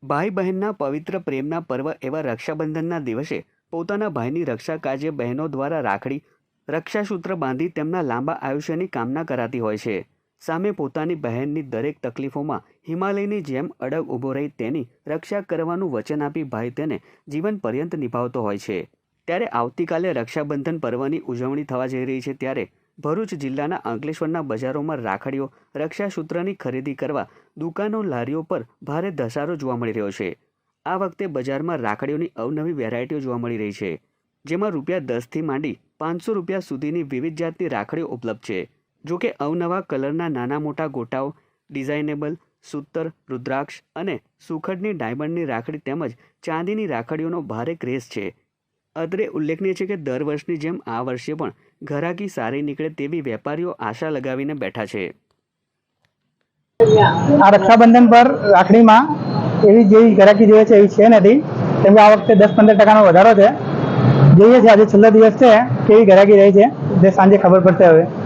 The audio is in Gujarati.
ભાઈ બહેનના પવિત્ર પ્રેમના પર્વ એવા રક્ષાબંધનના દિવસે પોતાના ભાઈની રક્ષા કાજે બહેનો દ્વારા રાખડી રક્ષાસૂત્ર બાંધી તેમના લાંબા આયુષ્યની કામના કરાતી હોય છે. સામે પોતાની બહેનની દરેક તકલીફોમાં હિમાલયની જેમ અડગ ઊભો રહી તેની રક્ષા કરવાનું વચન આપી ભાઈ તેને જીવન પર્યંત નિભાવતો હોય છે. ત્યારે આવતીકાલે રક્ષાબંધન પર્વની ઉજવણી થવા જઈ રહી છે. ત્યારે ભરૂચ જિલ્લાના અંકલેશ્વરના બજારોમાં રાખડીઓ રક્ષાસૂત્રની ખરીદી કરવા દુકાનો લારીઓ પર ભારે ધસારો જોવા મળી રહ્યો છે. આ વખતે બજારમાં રાખડીઓની અવનવી વેરાયટીઓ જોવા મળી રહી છે, જેમાં ₹10થી માંડી ₹500 સુધીની વિવિધ જાતની રાખડીઓ ઉપલબ્ધ છે. જોકે અવનવા કલરના નાના મોટા ગોટાઓ, ડિઝાઇનેબલ સૂતર, રુદ્રાક્ષ અને સુખડની ડાયમંડની રાખડી તેમજ ચાંદીની રાખડીઓનો ભારે ક્રેઝ છે. અત્રે ઉલ્લેખનીય છે કે દર વર્ષની જેમ આ વર્ષે પણ ઘરાકી સારી નીકળે તેવી વેપારીઓ આશા લગાવીને બેઠા છે. આ રક્ષાબંધન પર રાખડીમાં એવી જેવી ઘરાકી જોઈએ છે એવી છે નથી, કેમ કે આ વખતે 10-15% વધારો છે. જોઈએ છે આજે છેલ્લો દિવસ છે કેવી ઘરાકી રહી છે, જે સાંજે ખબર પડશે હવે.